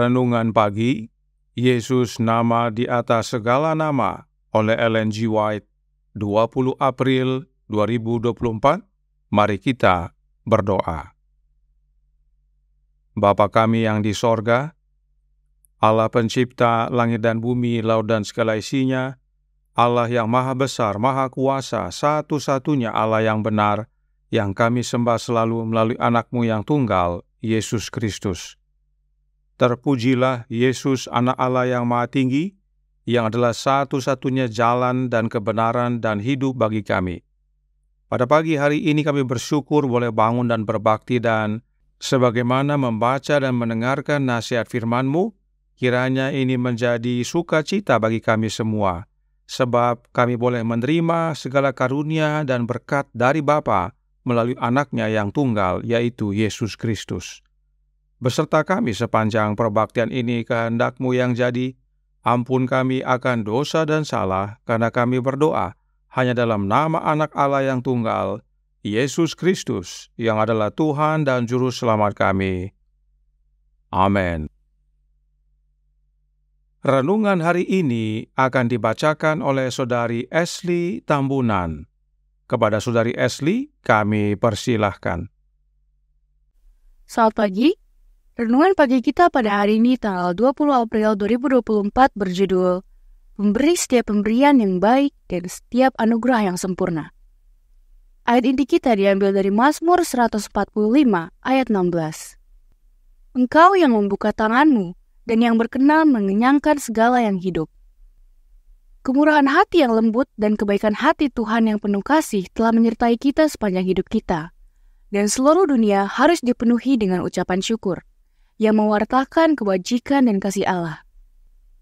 Renungan pagi, Yesus nama di atas segala nama oleh Ellen G. White, 20 April 2024. Mari kita berdoa. Bapa kami yang di sorga, Allah pencipta langit dan bumi, laut dan segala isinya, Allah yang maha besar, maha kuasa, satu-satunya Allah yang benar, yang kami sembah selalu melalui anak-Mu yang tunggal, Yesus Kristus. Terpujilah Yesus, anak Allah yang maha tinggi, yang adalah satu-satunya jalan dan kebenaran dan hidup bagi kami. Pada pagi hari ini kami bersyukur boleh bangun dan berbakti, dan sebagaimana membaca dan mendengarkan nasihat firman-Mu, kiranya ini menjadi sukacita bagi kami semua, sebab kami boleh menerima segala karunia dan berkat dari Bapa melalui anaknya yang tunggal, yaitu Yesus Kristus. Beserta kami sepanjang perbaktian ini, kehendak-Mu yang jadi, ampun kami akan dosa dan salah, karena kami berdoa hanya dalam nama anak Allah yang tunggal, Yesus Kristus, yang adalah Tuhan dan Juru Selamat kami. Amin. Renungan hari ini akan dibacakan oleh Saudari Ashley Tambunan. Kepada Saudari Ashley, kami persilahkan. Selamat pagi. Renungan pagi kita pada hari ini tanggal 20 April 2024 berjudul Memberi setiap pemberian yang baik dan setiap anugerah yang sempurna. Ayat inti kita diambil dari Mazmur 145 ayat 16. Engkau yang membuka tanganmu dan yang berkenan mengenyangkan segala yang hidup. Kemurahan hati yang lembut dan kebaikan hati Tuhan yang penuh kasih telah menyertai kita sepanjang hidup kita. Dan seluruh dunia harus dipenuhi dengan ucapan syukur yang mewartakan kebajikan dan kasih Allah.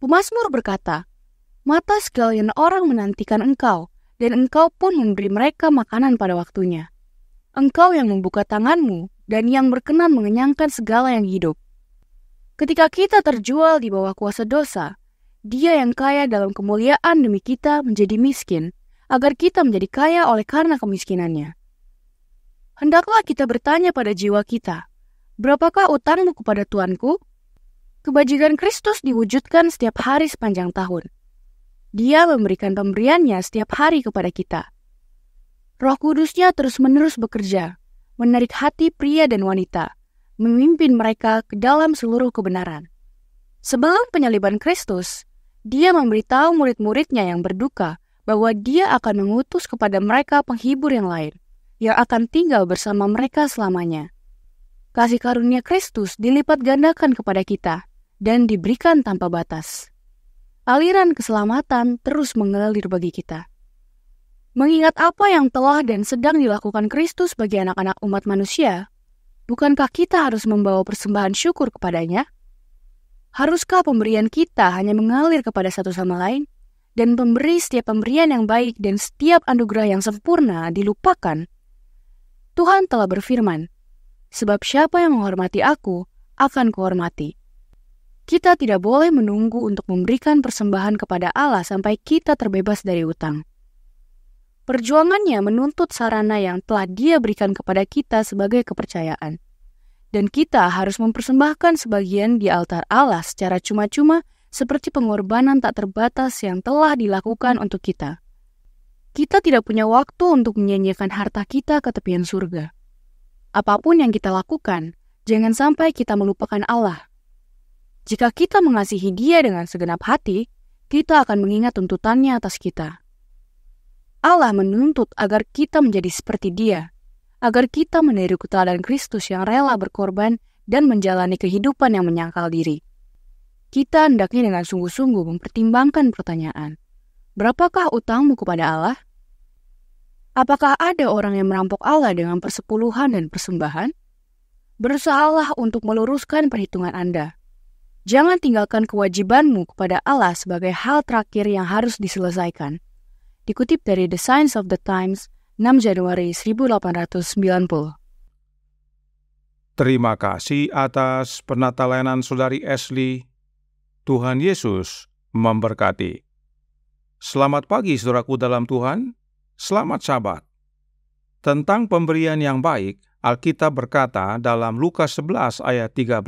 Pemazmur berkata, mata sekalian orang menantikan Engkau, dan Engkau pun memberi mereka makanan pada waktunya. Engkau yang membuka tanganmu, dan yang berkenan mengenyangkan segala yang hidup. Ketika kita terjual di bawah kuasa dosa, Dia yang kaya dalam kemuliaan demi kita menjadi miskin, agar kita menjadi kaya oleh karena kemiskinannya. Hendaklah kita bertanya pada jiwa kita, berapakah utangmu kepada Tuanku? Kebajikan Kristus diwujudkan setiap hari sepanjang tahun. Dia memberikan pemberiannya setiap hari kepada kita. Roh Kudus-Nya terus-menerus bekerja, menarik hati pria dan wanita, memimpin mereka ke dalam seluruh kebenaran. Sebelum penyaliban Kristus, Dia memberitahu murid-muridnya yang berduka bahwa Dia akan mengutus kepada mereka penghibur yang lain, yang akan tinggal bersama mereka selamanya. Kasih karunia Kristus dilipat gandakan kepada kita dan diberikan tanpa batas. Aliran keselamatan terus mengalir bagi kita. Mengingat apa yang telah dan sedang dilakukan Kristus bagi anak-anak umat manusia, bukankah kita harus membawa persembahan syukur kepadanya? Haruskah pemberian kita hanya mengalir kepada satu sama lain, dan pemberi setiap pemberian yang baik dan setiap anugerah yang sempurna dilupakan? Tuhan telah berfirman, sebab siapa yang menghormati aku, akan kuhormati. Kita tidak boleh menunggu untuk memberikan persembahan kepada Allah sampai kita terbebas dari utang. Perjuangannya menuntut sarana yang telah Dia berikan kepada kita sebagai kepercayaan. Dan kita harus mempersembahkan sebagian di altar Allah secara cuma-cuma seperti pengorbanan tak terbatas yang telah dilakukan untuk kita. Kita tidak punya waktu untuk menyanyiakan harta kita ke tepian surga. Apapun yang kita lakukan, jangan sampai kita melupakan Allah. Jika kita mengasihi Dia dengan segenap hati, kita akan mengingat tuntutannya atas kita. Allah menuntut agar kita menjadi seperti Dia, agar kita meniru teladan Kristus yang rela berkorban dan menjalani kehidupan yang menyangkal diri. Kita hendaknya dengan sungguh-sungguh mempertimbangkan pertanyaan, berapakah utangmu kepada Allah? Apakah ada orang yang merampok Allah dengan persepuluhan dan persembahan? Berusahalah untuk meluruskan perhitungan Anda. Jangan tinggalkan kewajibanmu kepada Allah sebagai hal terakhir yang harus diselesaikan. Dikutip dari The Signs of the Times, 6 Januari 1890. Terima kasih atas penatalanan Saudari Ashley. Tuhan Yesus memberkati. Selamat pagi saudaraku dalam Tuhan. Selamat Sabat. Tentang pemberian yang baik, Alkitab berkata dalam Lukas 11 ayat 13.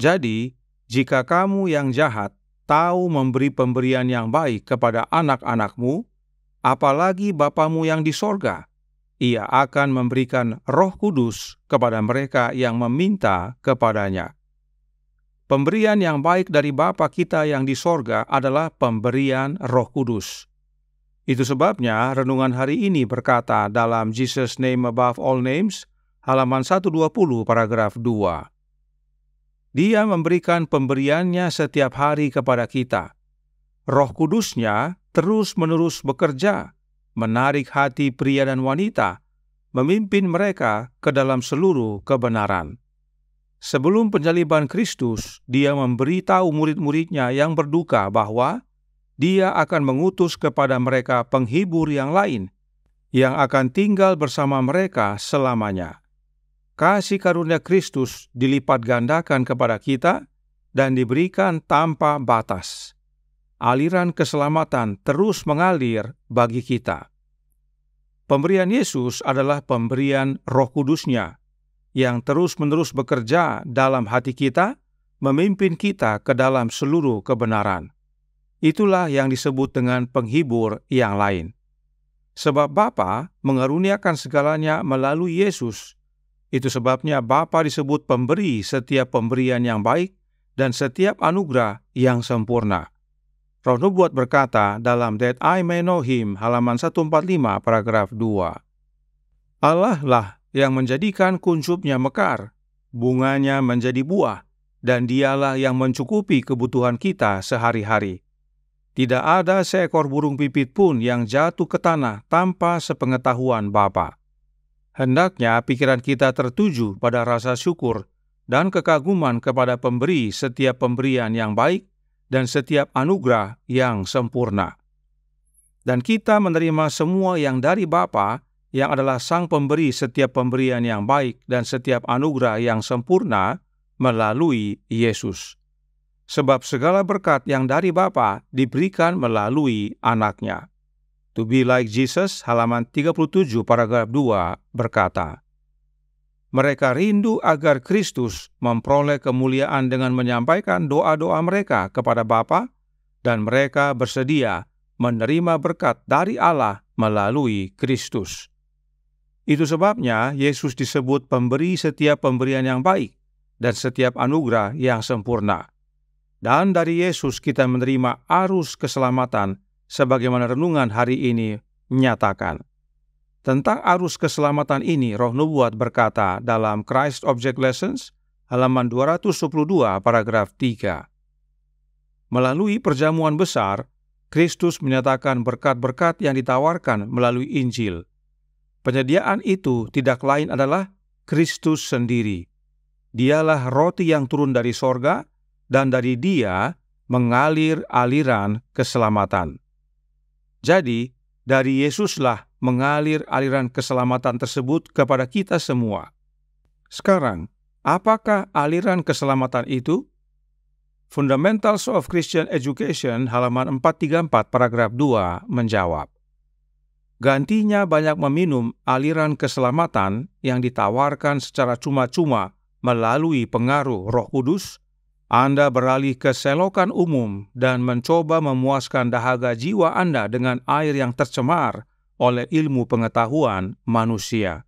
Jadi, jika kamu yang jahat tahu memberi pemberian yang baik kepada anak-anakmu, apalagi Bapamu yang di sorga, Ia akan memberikan Roh Kudus kepada mereka yang meminta kepadanya. Pemberian yang baik dari Bapa kita yang di sorga adalah pemberian Roh Kudus. Itu sebabnya renungan hari ini berkata dalam Jesus' Name Above All Names, halaman 120 paragraf 2. Dia memberikan pemberiannya setiap hari kepada kita. Roh Kudusnya terus-menerus bekerja, menarik hati pria dan wanita, memimpin mereka ke dalam seluruh kebenaran. Sebelum penjaliban Kristus, Dia memberitahu murid-muridnya yang berduka bahwa Dia akan mengutus kepada mereka penghibur yang lain, yang akan tinggal bersama mereka selamanya. Kasih karunia Kristus dilipat gandakan kepada kita dan diberikan tanpa batas. Aliran keselamatan terus mengalir bagi kita. Pemberian Yesus adalah pemberian Roh Kudusnya, yang terus-menerus bekerja dalam hati kita, memimpin kita ke dalam seluruh kebenaran. Itulah yang disebut dengan penghibur yang lain. Sebab Bapa mengaruniakan segalanya melalui Yesus. Itu sebabnya Bapa disebut pemberi setiap pemberian yang baik dan setiap anugerah yang sempurna. Roh Nubuat berkata dalam That I May Know Him, halaman 145, paragraf 2. Allah lah yang menjadikan kuncupnya mekar, bunganya menjadi buah, dan Dialah yang mencukupi kebutuhan kita sehari-hari. Tidak ada seekor burung pipit pun yang jatuh ke tanah tanpa sepengetahuan Bapa. Hendaknya pikiran kita tertuju pada rasa syukur dan kekaguman kepada pemberi setiap pemberian yang baik dan setiap anugerah yang sempurna. Dan kita menerima semua yang dari Bapa, yang adalah Sang Pemberi setiap pemberian yang baik dan setiap anugerah yang sempurna melalui Yesus. Sebab segala berkat yang dari Bapa diberikan melalui Anak-Nya. To Be Like Jesus, halaman 37 paragraf 2 berkata, mereka rindu agar Kristus memperoleh kemuliaan dengan menyampaikan doa-doa mereka kepada Bapa, dan mereka bersedia menerima berkat dari Allah melalui Kristus. Itu sebabnya Yesus disebut pemberi setiap pemberian yang baik dan setiap anugerah yang sempurna. Dan dari Yesus kita menerima arus keselamatan sebagaimana renungan hari ini menyatakan. Tentang arus keselamatan ini, Roh Nubuat berkata dalam Christ Object Lessons, halaman 222, paragraf 3. Melalui perjamuan besar, Kristus menyatakan berkat-berkat yang ditawarkan melalui Injil. Penyediaan itu tidak lain adalah Kristus sendiri. Dialah roti yang turun dari sorga, dan dari Dia mengalir aliran keselamatan. Jadi, dari Yesuslah mengalir aliran keselamatan tersebut kepada kita semua. Sekarang, apakah aliran keselamatan itu? Fundamentals of Christian Education, halaman 434, paragraf 2, menjawab. Gantinya banyak meminum aliran keselamatan yang ditawarkan secara cuma-cuma melalui pengaruh Roh Kudus, Anda beralih ke selokan umum dan mencoba memuaskan dahaga jiwa Anda dengan air yang tercemar oleh ilmu pengetahuan manusia.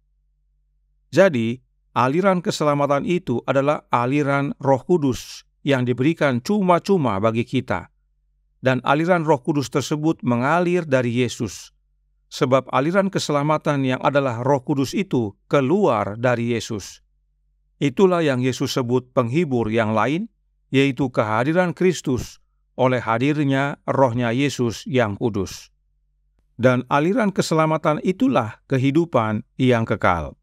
Jadi, aliran keselamatan itu adalah aliran Roh Kudus yang diberikan cuma-cuma bagi kita. Dan aliran Roh Kudus tersebut mengalir dari Yesus. Sebab aliran keselamatan yang adalah Roh Kudus itu keluar dari Yesus. Itulah yang Yesus sebut penghibur yang lain, yaitu kehadiran Kristus oleh hadirnya Roh-Nya Yesus yang kudus. Dan aliran keselamatan itulah kehidupan yang kekal.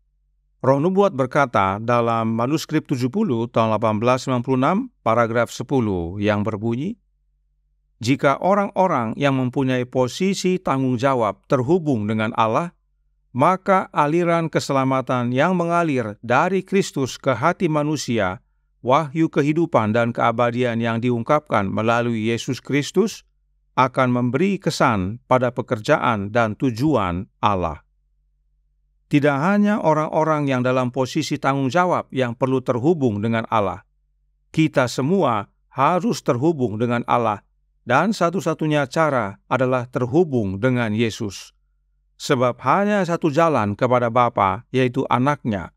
Roh Nubuat berkata dalam manuskrip 70 tahun 1896 paragraf 10 yang berbunyi, jika orang-orang yang mempunyai posisi tanggung jawab terhubung dengan Allah, maka aliran keselamatan yang mengalir dari Kristus ke hati manusia, wahyu kehidupan dan keabadian yang diungkapkan melalui Yesus Kristus akan memberi kesan pada pekerjaan dan tujuan Allah. Tidak hanya orang-orang yang dalam posisi tanggung jawab yang perlu terhubung dengan Allah, kita semua harus terhubung dengan Allah, dan satu-satunya cara adalah terhubung dengan Yesus. Sebab hanya satu jalan kepada Bapa, yaitu Anaknya,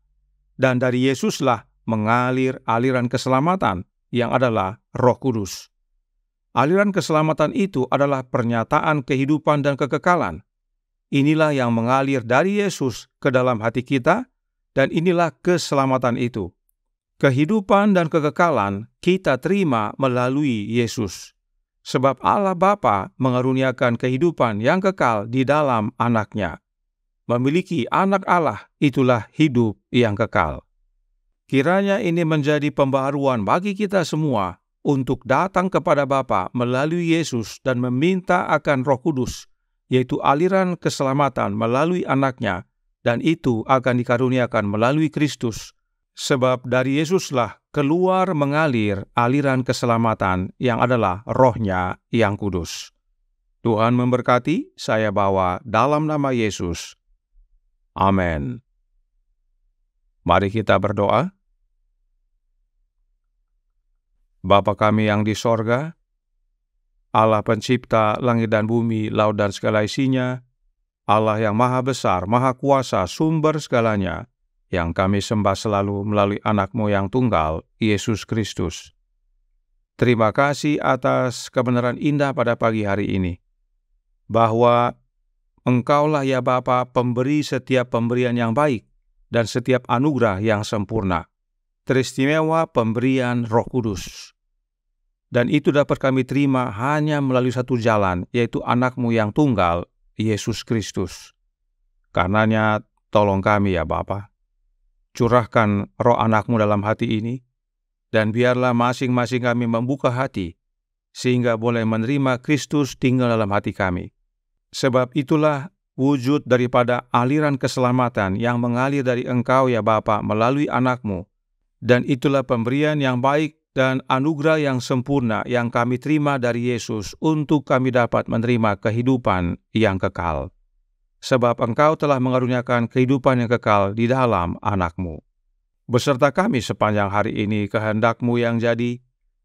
dan dari Yesuslah mengalir aliran keselamatan yang adalah Roh Kudus. Aliran keselamatan itu adalah pernyataan kehidupan dan kekekalan. Inilah yang mengalir dari Yesus ke dalam hati kita, dan inilah keselamatan itu. Kehidupan dan kekekalan kita terima melalui Yesus. Sebab Allah Bapa mengaruniakan kehidupan yang kekal di dalam Anaknya. Memiliki Anak Allah, itulah hidup yang kekal. Kiranya ini menjadi pembaharuan bagi kita semua untuk datang kepada Bapa melalui Yesus dan meminta akan Roh Kudus, yaitu aliran keselamatan melalui Anaknya, dan itu akan dikaruniakan melalui Kristus. Sebab dari Yesuslah keluar mengalir aliran keselamatan yang adalah Roh-Nya yang kudus. Tuhan memberkati, saya bawa dalam nama Yesus. Amin. Mari kita berdoa. Bapa kami yang di sorga, Allah pencipta langit dan bumi, laut dan segala isinya, Allah yang maha besar, maha kuasa, sumber segalanya, yang kami sembah selalu melalui Anak-Mu yang tunggal, Yesus Kristus. Terima kasih atas kebenaran indah pada pagi hari ini, bahwa Engkaulah ya Bapa pemberi setiap pemberian yang baik dan setiap anugerah yang sempurna, teristimewa pemberian Roh Kudus. Dan itu dapat kami terima hanya melalui satu jalan, yaitu Anak-Mu yang tunggal, Yesus Kristus. Karenanya, tolong kami ya Bapa. Curahkan Roh Anak-Mu dalam hati ini, dan biarlah masing-masing kami membuka hati, sehingga boleh menerima Kristus tinggal dalam hati kami. Sebab itulah wujud daripada aliran keselamatan yang mengalir dari Engkau ya Bapa melalui Anak-Mu, dan itulah pemberian yang baik dan anugerah yang sempurna yang kami terima dari Yesus untuk kami dapat menerima kehidupan yang kekal. Sebab Engkau telah mengaruniakan kehidupan yang kekal di dalam Anak-Mu. Beserta kami sepanjang hari ini kehendak-Mu yang jadi,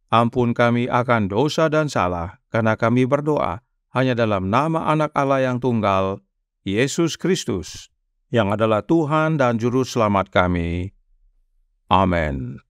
ampun kami akan dosa dan salah, karena kami berdoa hanya dalam nama Anak Allah yang tunggal, Yesus Kristus, yang adalah Tuhan dan Juru Selamat kami. Amin.